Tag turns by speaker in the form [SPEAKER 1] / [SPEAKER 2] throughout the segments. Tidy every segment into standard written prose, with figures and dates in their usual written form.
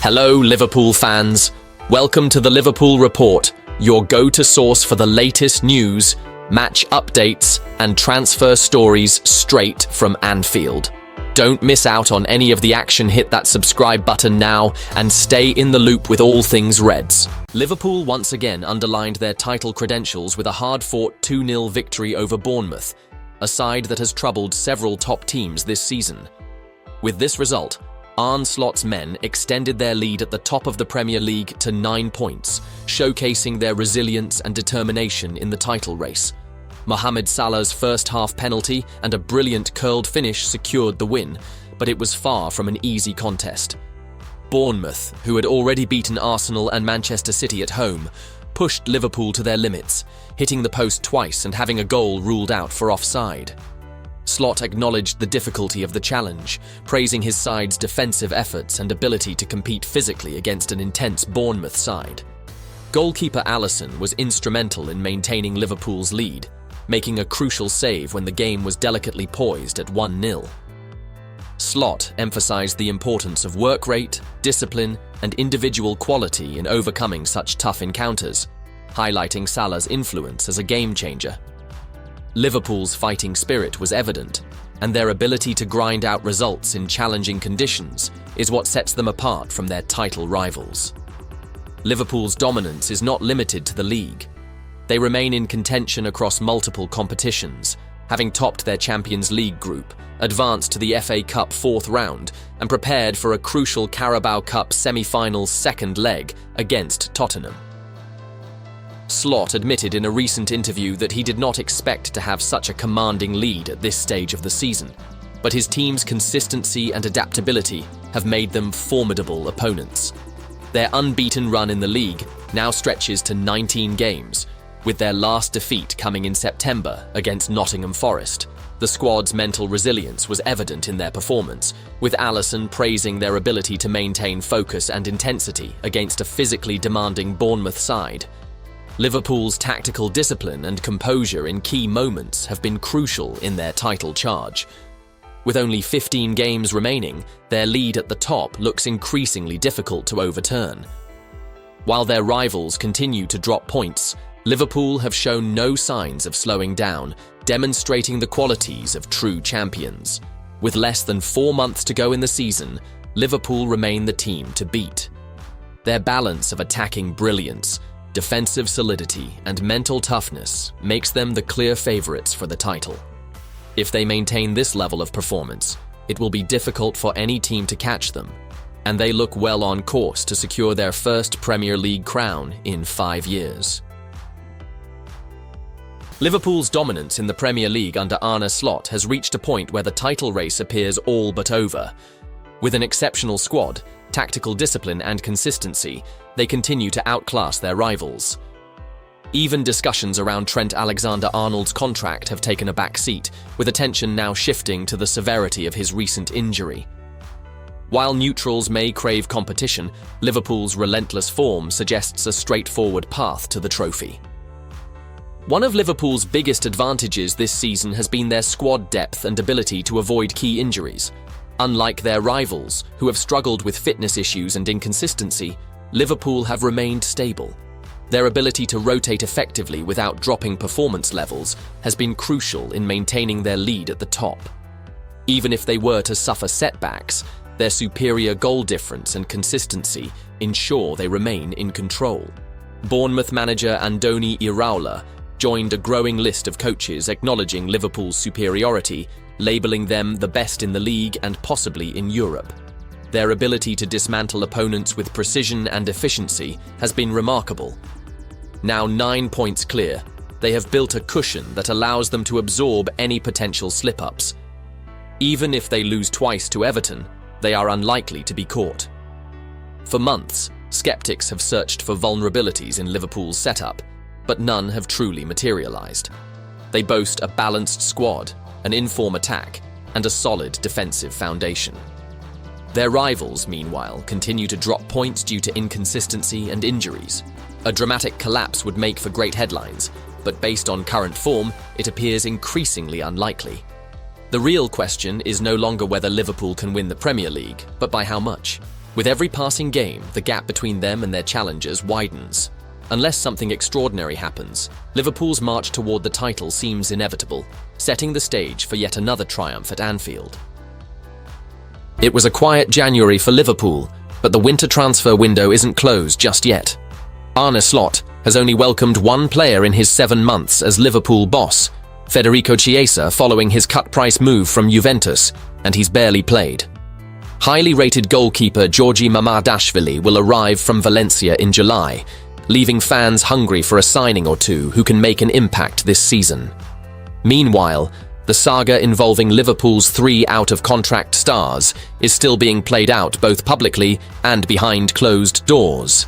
[SPEAKER 1] Hello, Liverpool fans. Welcome to the Liverpool Report, your go-to source for the latest news, match updates, and transfer stories straight from Anfield. Don't miss out on any of the action. Hit that subscribe button now and stay in the loop with all things Reds. Liverpool once again underlined their title credentials with a hard-fought 2-0 victory over Bournemouth, a side that has troubled several top teams this season. With this result, Arne Slot's men extended their lead at the top of the Premier League to 9 points, showcasing their resilience and determination in the title race. Mohamed Salah's first-half penalty and a brilliant curled finish secured the win, but it was far from an easy contest. Bournemouth, who had already beaten Arsenal and Manchester City at home, pushed Liverpool to their limits, hitting the post twice and having a goal ruled out for offside. Slot acknowledged the difficulty of the challenge, praising his side's defensive efforts and ability to compete physically against an intense Bournemouth side. Goalkeeper Alisson was instrumental in maintaining Liverpool's lead, making a crucial save when the game was delicately poised at 1-0. Slot emphasized the importance of work rate, discipline, and individual quality in overcoming such tough encounters, highlighting Salah's influence as a game-changer. Liverpool's fighting spirit was evident, and their ability to grind out results in challenging conditions is what sets them apart from their title rivals. Liverpool's dominance is not limited to the league. They remain in contention across multiple competitions, having topped their Champions League group, advanced to the FA Cup fourth round, and prepared for a crucial Carabao Cup semi-final second leg against Tottenham. Slot admitted in a recent interview that he did not expect to have such a commanding lead at this stage of the season, but his team's consistency and adaptability have made them formidable opponents. Their unbeaten run in the league now stretches to 19 games, with their last defeat coming in September against Nottingham Forest. The squad's mental resilience was evident in their performance, with Alisson praising their ability to maintain focus and intensity against a physically demanding Bournemouth side. Liverpool's tactical discipline and composure in key moments have been crucial in their title charge. With only 15 games remaining, their lead at the top looks increasingly difficult to overturn. While their rivals continue to drop points, Liverpool have shown no signs of slowing down, demonstrating the qualities of true champions. With less than 4 months to go in the season, Liverpool remain the team to beat. Their balance of attacking brilliance, defensive solidity, and mental toughness makes them the clear favourites for the title. If they maintain this level of performance, it will be difficult for any team to catch them, and they look well on course to secure their first Premier League crown in 5 years. Liverpool's dominance in the Premier League under Arne Slot has reached a point where the title race appears all but over. With an exceptional squad, tactical discipline and consistency, they continue to outclass their rivals. Even discussions around Trent Alexander-Arnold's contract have taken a back seat, with attention now shifting to the severity of his recent injury. While neutrals may crave competition, Liverpool's relentless form suggests a straightforward path to the trophy. One of Liverpool's biggest advantages this season has been their squad depth and ability to avoid key injuries. Unlike their rivals, who have struggled with fitness issues and inconsistency, Liverpool have remained stable. Their ability to rotate effectively without dropping performance levels has been crucial in maintaining their lead at the top. Even if they were to suffer setbacks, their superior goal difference and consistency ensure they remain in control. Bournemouth manager Andoni Iraola joined a growing list of coaches acknowledging Liverpool's superiority, labeling them the best in the league and possibly in Europe. Their ability to dismantle opponents with precision and efficiency has been remarkable. Now 9 points clear, they have built a cushion that allows them to absorb any potential slip-ups. Even if they lose twice to Everton, they are unlikely to be caught. For months, skeptics have searched for vulnerabilities in Liverpool's setup, but none have truly materialized. They boast a balanced squad, an in-form attack, and a solid defensive foundation. Their rivals, meanwhile, continue to drop points due to inconsistency and injuries. A dramatic collapse would make for great headlines, but based on current form, it appears increasingly unlikely. The real question is no longer whether Liverpool can win the Premier League, but by how much. With every passing game, the gap between them and their challengers widens. Unless something extraordinary happens, Liverpool's march toward the title seems inevitable, setting the stage for yet another triumph at Anfield. It was a quiet January for Liverpool, but the winter transfer window isn't closed just yet. Arneslot has only welcomed one player in his 7 months as Liverpool boss, Federicochiesa, following his cut-price move from Juventus, and he's barely played. Highly rated goalkeeper Jeremiafrimpong will arrive from Valencia in July, leaving fans hungry for a signing or two who can make an impact this season. Meanwhile, the saga involving Liverpool's 3 out-of-contract stars is still being played out both publicly and behind closed doors.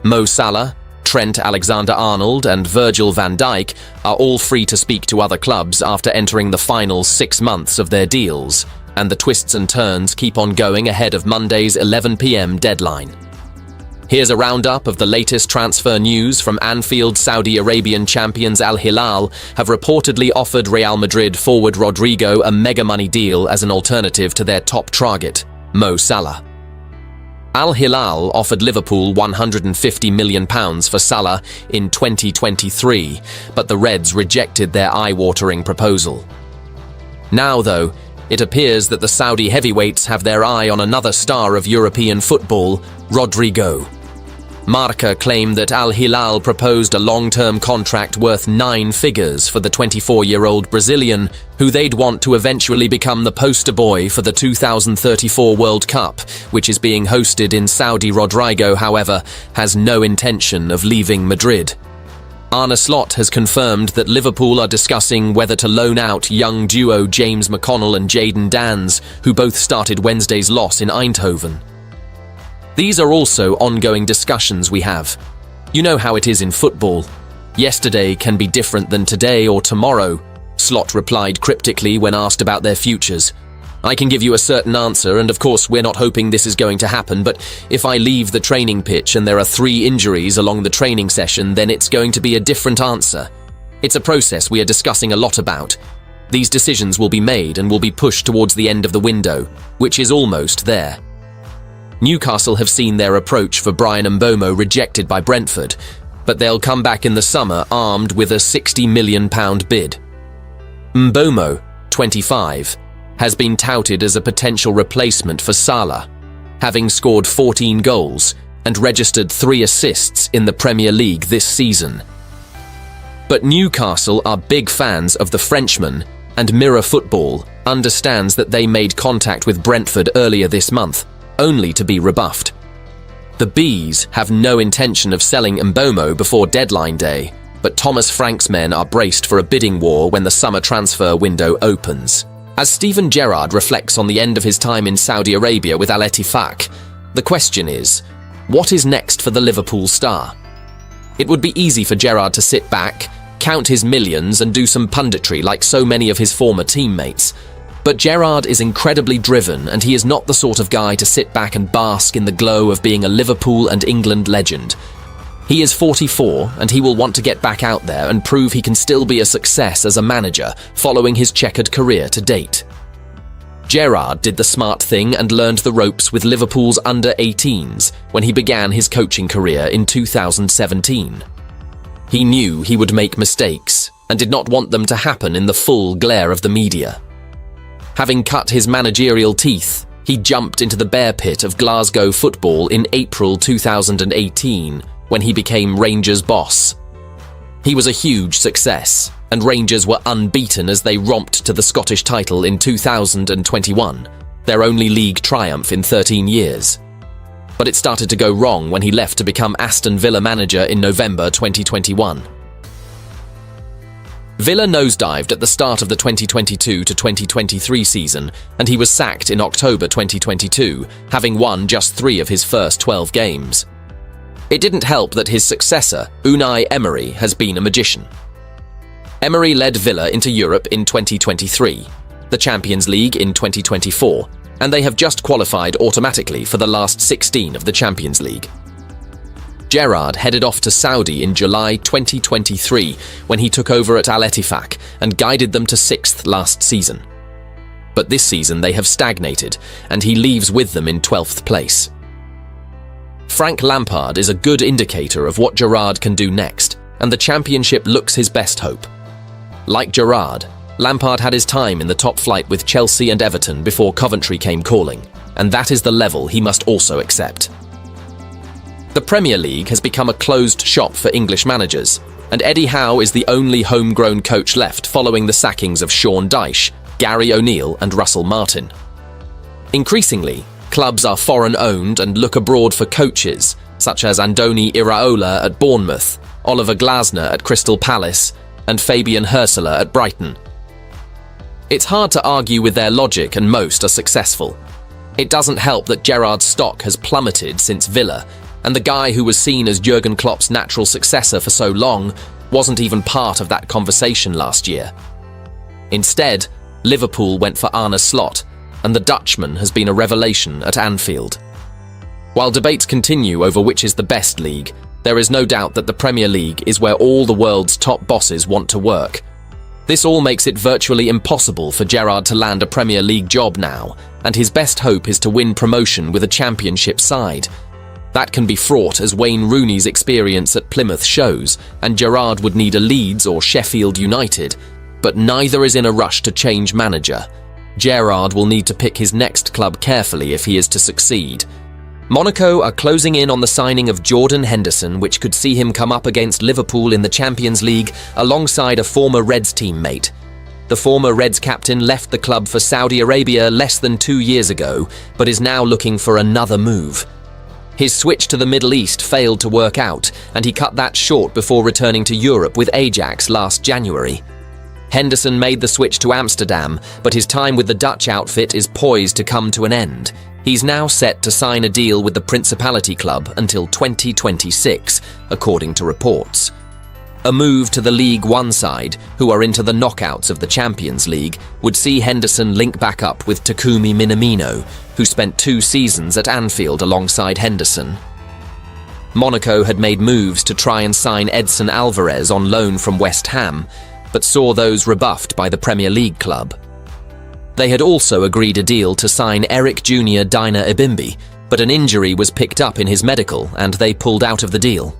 [SPEAKER 1] Mo Salah, Trent Alexander-Arnold and Virgil van Dijk are all free to speak to other clubs after entering the final 6 months of their deals, and the twists and turns keep on going ahead of Monday's 11 p.m. deadline. Here's a roundup of the latest transfer news from Anfield. Saudi Arabian champions Al Hilal have reportedly offered Real Madrid forward Rodrigo a mega money deal as an alternative to their top target, Mo Salah. Al Hilal offered Liverpool £150 million for Salah in 2023, but the Reds rejected their eye-watering proposal. Now, though, it appears that the Saudi heavyweights have their eye on another star of European football, Rodrigo. Marca claimed that Al Hilal proposed a long-term contract worth 9 figures for the 24-year-old Brazilian, who they'd want to eventually become the poster boy for the 2034 World Cup, which is being hosted in Saudi. Rodrigo, however, has no intention of leaving Madrid. Arneslot has confirmed that Liverpool are discussing whether to loan out young duo James McConnell and Jadon Danns, who both started Wednesday's loss in Eindhoven. These are also ongoing discussions we have. You know how it is in football. Yesterday can be different than today or tomorrow, Slot replied cryptically when asked about their futures. I can give you a certain answer, and of course we're not hoping this is going to happen, but if I leave the training pitch and there are 3 injuries along the training session, then it's going to be a different answer. It's a process we are discussing a lot about. These decisions will be made and will be pushed towards the end of the window, which is almost there. Newcastle have seen their approach for Bryan Mbeumo rejected by Brentford, but they'll come back in the summer armed with a £60 million bid. Mbeumo, 25, has been touted as a potential replacement for Salah, having scored 14 goals and registered 3 assists in the Premier League this season. But Newcastle are big fans of the Frenchman, and Mirror Football understands that they made contact with Brentford earlier this month, only to be rebuffed. The Bees have no intention of selling Mbeumo before deadline day, but Thomas Frank's men are braced for a bidding war when the summer transfer window opens. As Steven Gerrard reflects on the end of his time in Saudi Arabia with Al-Ettifaq, the question is, what is next for the Liverpool star? It would be easy for Gerrard to sit back, count his millions and do some punditry like so many of his former teammates. But Gerrard is incredibly driven, and he is not the sort of guy to sit back and bask in the glow of being a Liverpool and England legend. He is 44, and he will want to get back out there and prove he can still be a success as a manager following his checkered career to date. Gerrard did the smart thing and learned the ropes with Liverpool's under-18s when he began his coaching career in 2017. He knew he would make mistakes and did not want them to happen in the full glare of the media. Having cut his managerial teeth, he jumped into the bear pit of Glasgow football in April 2018 when he became Rangers' boss. He was a huge success, and Rangers were unbeaten as they romped to the Scottish title in 2021, their only league triumph in 13 years. But it started to go wrong when he left to become Aston Villa manager in November 2021. Villa nosedived at the start of the 2022 to 2023 season, and he was sacked in October 2022, having won just 3 of his first 12 games. It didn't help that his successor, Unai Emery, has been a magician. Emery led Villa into Europe in 2023, the Champions League in 2024, and they have just qualified automatically for the last 16 of the Champions League. Gerrard headed off to Saudi in July 2023 when he took over at Al-Ettifaq and guided them to 6th last season. But this season they have stagnated, and he leaves with them in 12th place. Frank Lampard is a good indicator of what Gerrard can do next, and the Championship looks his best hope. Like Gerrard, Lampard had his time in the top flight with Chelsea and Everton before Coventry came calling, and that is the level he must also accept. The Premier League has become a closed shop for English managers, and Eddie Howe is the only homegrown coach left following the sackings of Sean Dyche, Gary O'Neill and Russell Martin. Increasingly, clubs are foreign-owned and look abroad for coaches, such as Andoni Iraola at Bournemouth, Oliver Glasner at Crystal Palace, and Fabian Hürseler at Brighton. It's hard to argue with their logic, and most are successful. It doesn't help that Gerrard's stock has plummeted since Villa, and the guy who was seen as Jurgen Klopp's natural successor for so long wasn't even part of that conversation last year. Instead, Liverpool went for Arneslot, and the Dutchman has been a revelation at Anfield. While debates continue over which is the best league, there is no doubt that the Premier League is where all the world's top bosses want to work. This all makes it virtually impossible for Gerrard to land a Premier League job now, and his best hope is to win promotion with a Championship side. That can be fraught, as Wayne Rooney's experience at Plymouth shows, and Gerrard would need a Leeds or Sheffield United, but neither is in a rush to change manager. Gerrard will need to pick his next club carefully if he is to succeed. Monaco are closing in on the signing of Jordan Henderson, which could see him come up against Liverpool in the Champions League alongside a former Reds teammate. The former Reds captain left the club for Saudi Arabia less than 2 years ago, but is now looking for another move. His switch to the Middle East failed to work out, and he cut that short before returning to Europe with Ajax last January. Henderson made the switch to Amsterdam, but his time with the Dutch outfit is poised to come to an end. He's now set to sign a deal with the Principality club until 2026, according to reports. A move to the League One side, who are into the knockouts of the Champions League, would see Henderson link back up with Takumi Minamino, who spent 2 seasons at Anfield alongside Henderson. Monaco had made moves to try and sign Edson Alvarez on loan from West Ham, but saw those rebuffed by the Premier League club. They had also agreed a deal to sign Eric Jr. Dina Ibimbi, but an injury was picked up in his medical and they pulled out of the deal.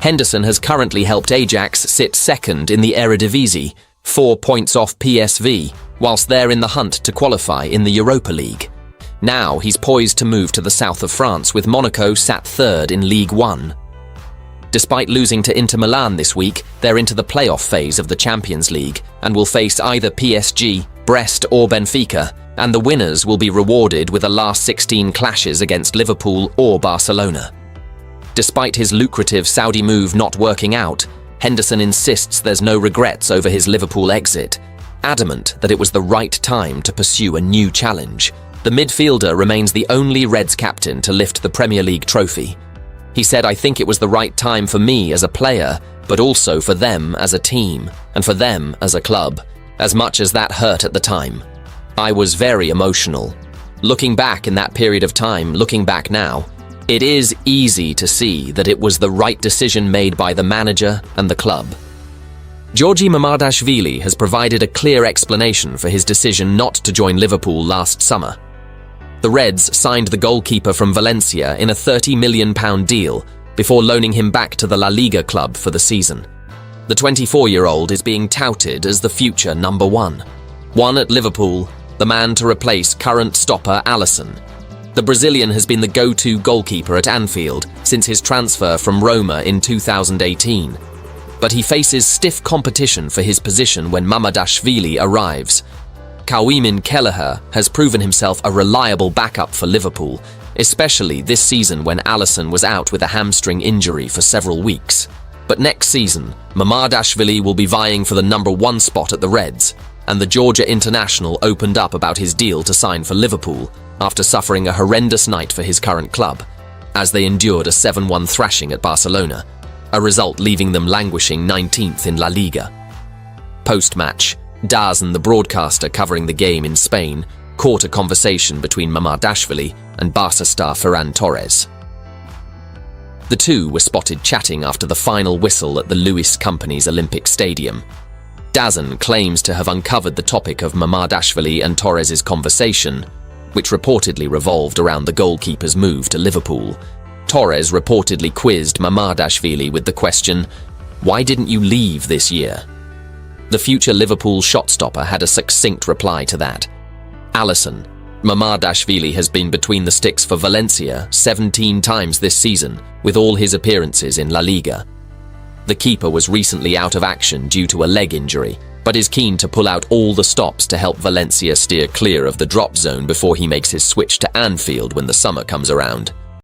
[SPEAKER 1] Henderson has currently helped Ajax sit second in the Eredivisie, 4 points off PSV, whilst they're in the hunt to qualify in the Europa League. Now he's poised to move to the south of France, with Monaco sat third in League One. Despite losing to Inter Milan this week, they're into the playoff phase of the Champions League and will face either PSG, Brest or Benfica, and the winners will be rewarded with the last 16 clashes against Liverpool or Barcelona. Despite his lucrative Saudi move not working out, Henderson insists there's no regrets over his Liverpool exit, adamant that it was the right time to pursue a new challenge. The midfielder remains the only Reds captain to lift the Premier League trophy. He said, "I think it was the right time for me as a player, but also for them as a team, and for them as a club, as much as that hurt at the time. I was very emotional. Looking back in that period of time, looking back now, it is easy to see that it was the right decision made by the manager and the club." Georgi Mamardashvili has provided a clear explanation for his decision not to join Liverpool last summer. The Reds signed the goalkeeper from Valencia in a £30 million deal before loaning him back to the La Liga club for the season. The 24-year-old is being touted as the future number one at Liverpool, the man to replace current stopper Alisson. The Brazilian has been the go-to goalkeeper at Anfield since his transfer from Roma in 2018. But he faces stiff competition for his position when Mamardashvili arrives. Kawhimin Kelleher has proven himself a reliable backup for Liverpool, especially this season when Alisson was out with a hamstring injury for several weeks. But next season, Mamardashvili will be vying for the number one spot at the Reds, and the Georgia international opened up about his deal to sign for Liverpool after suffering a horrendous night for his current club, as they endured a 7-1 thrashing at Barcelona, a result leaving them languishing 19th in La Liga. Post-match, Dazen, the broadcaster covering the game in Spain, caught a conversation between Mamardashvili and Barca star Ferran Torres. The two were spotted chatting after the final whistle at the Lewis Company's Olympic Stadium. Dazen claims to have uncovered the topic of Mamardashvili and Torres's conversation, which reportedly revolved around the goalkeeper's move to Liverpool. Torres reportedly quizzed Mamardashvili with the question, "Why didn't you leave this year?" The future Liverpool shot-stopper had a succinct reply to that. Alisson, Mamardashvili has been between the sticks for Valencia 17 times this season, with all his appearances in La Liga. The keeper was recently out of action due to a leg injury, but is keen to pull out all the stops to help Valencia steer clear of the drop zone before he makes his switch to Anfield when the summer comes around.